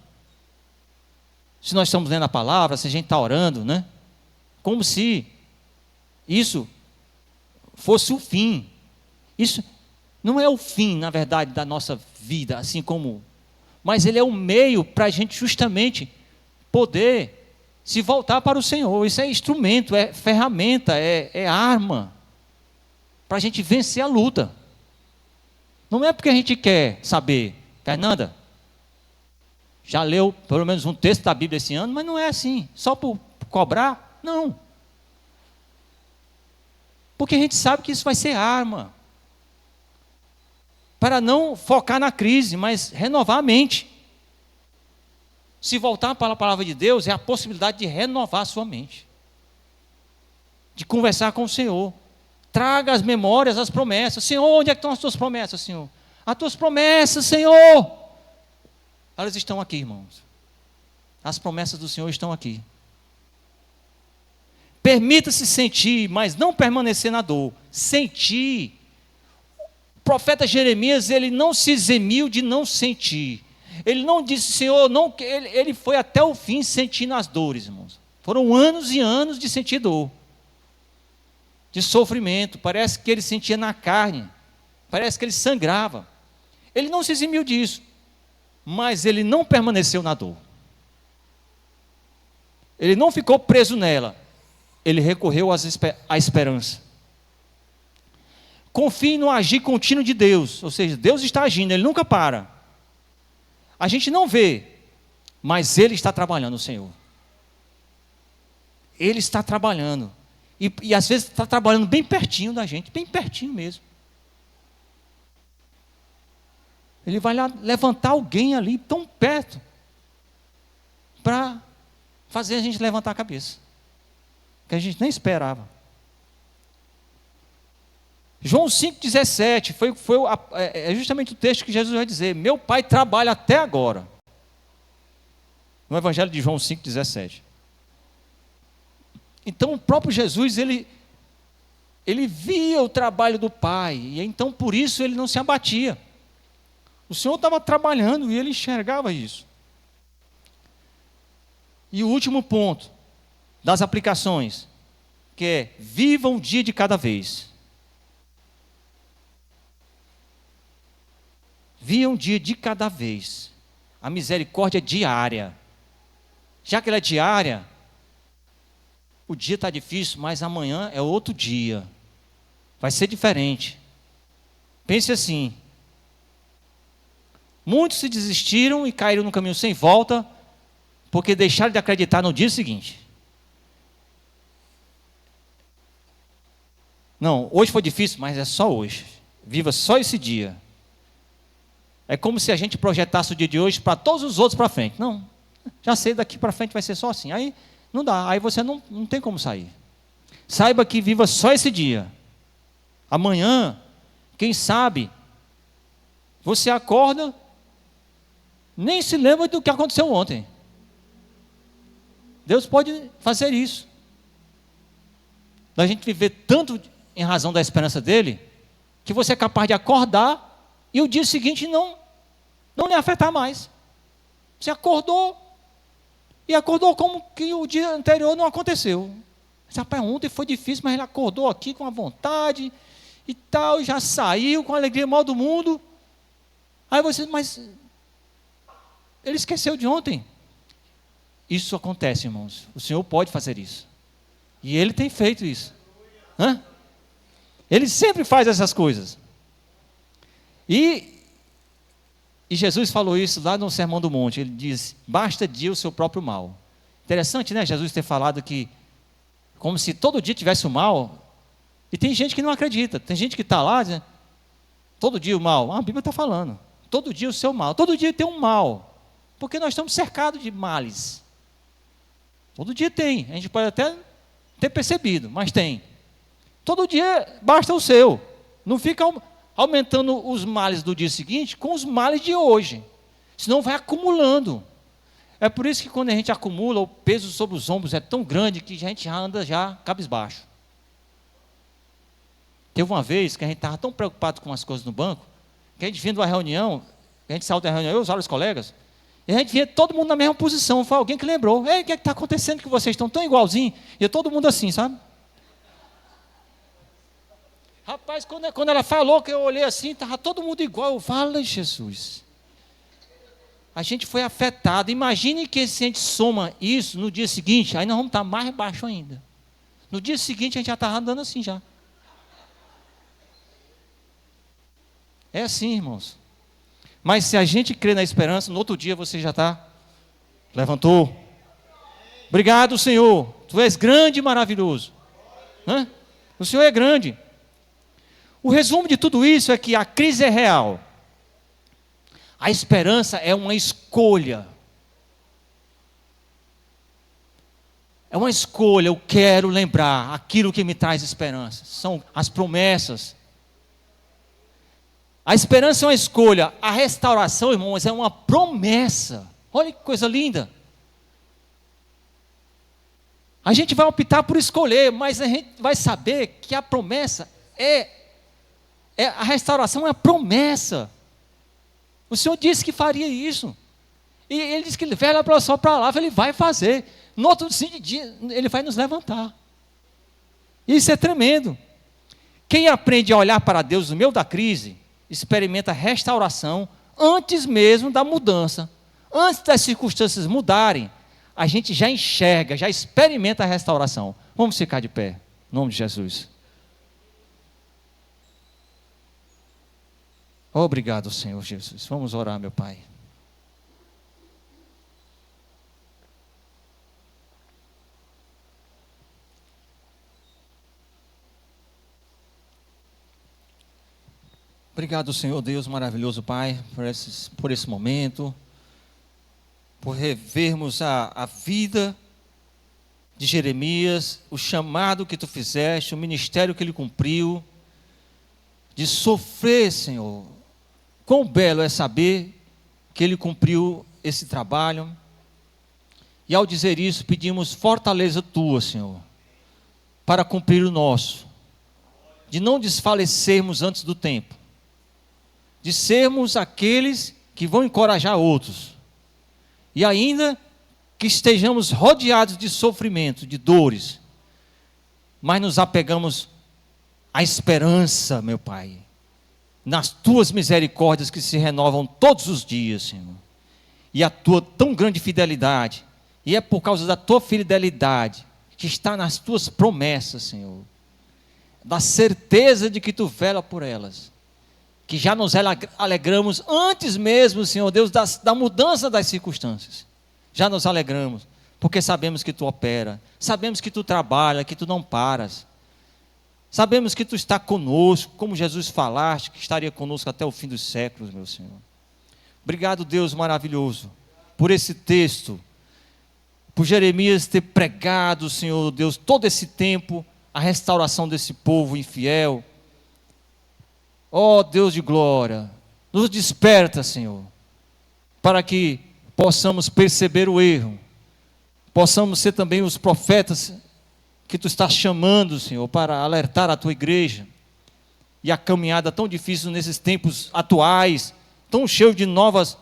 se nós estamos lendo a palavra, se a gente está orando, né? Como se isso fosse o fim. Isso não é o fim, na verdade, da nossa vida, assim como... Mas ele é o meio para a gente justamente poder se voltar para o Senhor. Isso é instrumento, é ferramenta, é arma para a gente vencer a luta. Não é porque a gente quer saber. Fernanda, já leu pelo menos um texto da Bíblia esse ano, mas não é assim, só por cobrar, não. Porque a gente sabe que isso vai ser arma para não focar na crise, mas renovar a mente. Se voltar para a palavra de Deus, é a possibilidade de renovar a sua mente, de conversar com o Senhor. Traga as memórias, as promessas. Senhor, onde é que estão as tuas promessas, Senhor? As tuas promessas, Senhor, elas estão aqui, irmãos. As promessas do Senhor estão aqui. Permita-se sentir, mas não permanecer na dor. Sentir. O profeta Jeremias, ele não se eximiu de não sentir. Ele não disse, Senhor, não, ele foi até o fim sentindo as dores, irmãos. Foram anos e anos de sentir dor, de sofrimento. Parece que ele sentia na carne, parece que ele sangrava. Ele não se eximiu disso, mas ele não permaneceu na dor. Ele não ficou preso nela. Ele recorreu à esperança. Confie no agir contínuo de Deus. Ou seja, Deus está agindo, Ele nunca para. A gente não vê, mas Ele está trabalhando, o Senhor. Ele está trabalhando. E às vezes está trabalhando bem pertinho da gente, bem pertinho mesmo. Ele vai lá levantar alguém ali, tão perto, para fazer a gente levantar a cabeça, que a gente nem esperava. João 5,17 é justamente o texto que Jesus vai dizer: meu Pai trabalha até agora. No Evangelho de João 5,17. Então o próprio Jesus, ele via o trabalho do Pai, e então por isso ele não se abatia. O Senhor estava trabalhando e ele enxergava isso. E o último ponto das aplicações, que é: viva um dia de cada vez. Viva um dia de cada vez. A misericórdia é diária. Já que ela é diária, o dia está difícil, mas amanhã é outro dia. Vai ser diferente. Pense assim: muitos se desistiram e caíram no caminho sem volta, porque deixaram de acreditar no dia seguinte. Não, hoje foi difícil, mas é só hoje. Viva só esse dia. É como se a gente projetasse o dia de hoje para todos os outros para frente. Não, já sei, daqui para frente vai ser só assim. Aí não dá, aí você não tem como sair. Saiba que viva só esse dia. Amanhã, quem sabe, você acorda, nem se lembra do que aconteceu ontem. Deus pode fazer isso. Da gente viver tanto em razão da esperança dele, que você é capaz de acordar e o dia seguinte não lhe afetar mais. Você acordou e acordou como que o dia anterior não aconteceu. Esse rapaz ontem foi difícil, mas ele acordou aqui com a vontade e tal, já saiu com a alegria maior do mundo. Aí você, mas ele esqueceu de ontem. Isso acontece, irmãos. O Senhor pode fazer isso. E Ele tem feito isso. Ele sempre faz essas coisas. E Jesus falou isso lá no Sermão do Monte. Ele diz: basta dia o seu próprio mal. Interessante, né? Jesus ter falado que como se todo dia tivesse o mal. E tem gente que não acredita. Tem gente que está lá dizendo: todo dia o mal. A Bíblia está falando. Todo dia o seu mal. Todo dia tem um mal. Porque nós estamos cercados de males. Todo dia tem. A gente pode até ter percebido, mas tem. Todo dia basta o seu. Não fica aumentando os males do dia seguinte com os males de hoje. Senão vai acumulando. É por isso que quando a gente acumula, o peso sobre os ombros é tão grande que a gente já anda cabisbaixo. Teve uma vez que a gente estava tão preocupado com as coisas no banco, que a gente vinha de uma reunião, a gente saiu da reunião, eu e os vários colegas, e a gente vinha todo mundo na mesma posição. Foi alguém que lembrou: ei, o que está acontecendo que vocês estão tão igualzinhos? E todo mundo assim, sabe? Rapaz, quando ela falou, que eu olhei assim, estava todo mundo igual. Eu falo: Jesus, a gente foi afetado. Imagine que se a gente soma isso no dia seguinte, aí nós vamos estar mais baixo ainda. No dia seguinte a gente já estava andando assim já. É assim, irmãos. Mas se a gente crê na esperança, no outro dia você já está, levantou. Obrigado, Senhor. Tu és grande e maravilhoso. O Senhor é grande. O resumo de tudo isso é que a crise é real. A esperança é uma escolha. É uma escolha. Eu quero lembrar aquilo que me traz esperança. São as promessas. A esperança é uma escolha. A restauração, irmãos, é uma promessa. Olha que coisa linda. A gente vai optar por escolher, mas a gente vai saber que a promessa a restauração é a promessa. O Senhor disse que faria isso. E Ele disse que Ele vai lá só para lá, Ele vai fazer. No outro dia, Ele vai nos levantar. Isso é tremendo. Quem aprende a olhar para Deus no meio da crise, experimenta restauração antes mesmo da mudança. Antes das circunstâncias mudarem, a gente já enxerga, já experimenta a restauração. Vamos ficar de pé, em nome de Jesus. Obrigado, Senhor Jesus. Vamos orar, meu Pai. Obrigado, Senhor Deus maravilhoso, Pai, por esse momento, por revermos a vida de Jeremias, o chamado que Tu fizeste, o ministério que ele cumpriu, de sofrer, Senhor. Quão belo é saber que ele cumpriu esse trabalho. E ao dizer isso, pedimos fortaleza Tua, Senhor. para cumprir o nosso, de não desfalecermos antes do tempo, de sermos aqueles que vão encorajar outros, e ainda que estejamos rodeados de sofrimento, de dores, mas nos apegamos à esperança, meu Pai, nas Tuas misericórdias que se renovam todos os dias, Senhor, e a Tua tão grande fidelidade, e é por causa da Tua fidelidade, que está nas Tuas promessas, Senhor, da certeza de que Tu vela por elas, que já nos alegramos antes mesmo, Senhor Deus, da mudança das circunstâncias. Já nos alegramos, porque sabemos que Tu opera, sabemos que Tu trabalha, que Tu não paras. Sabemos que Tu está conosco, como Jesus falaste, que estaria conosco até o fim dos séculos, meu Senhor. Obrigado, Deus maravilhoso, por esse texto, por Jeremias ter pregado, Senhor Deus, todo esse tempo, a restauração desse povo infiel. Ó Deus de glória, nos desperta, Senhor, para que possamos perceber o erro, possamos ser também os profetas que Tu estás chamando, Senhor, para alertar a Tua igreja, e a caminhada tão difícil nesses tempos atuais, tão cheio de novas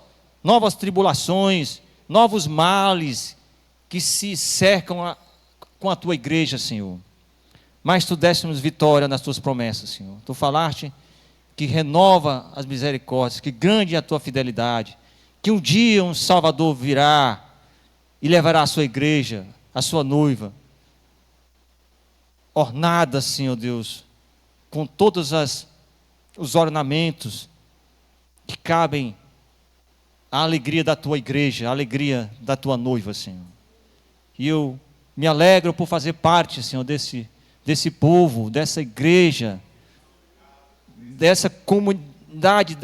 tribulações, novos males, que se cercam com a Tua igreja, Senhor. Mas Tu deste-nos vitória nas Tuas promessas, Senhor. Tu falaste que renova as misericórdias, que grande é a Tua fidelidade, que um dia um Salvador virá e levará a sua igreja, a sua noiva, ornada, Senhor Deus, com todos os ornamentos que cabem à alegria da Tua igreja, à alegria da Tua noiva, Senhor. E eu me alegro por fazer parte, Senhor, desse povo, dessa igreja, dessa comunidade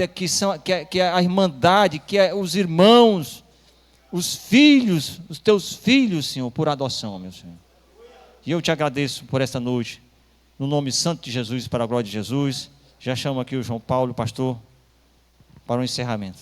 que é a irmandade, que é os irmãos, os filhos, os Teus filhos, Senhor, por adoção, meu Senhor. E eu Te agradeço por esta noite, no nome santo de Jesus, para a glória de Jesus. Já chamo aqui o João Paulo, pastor, para o encerramento.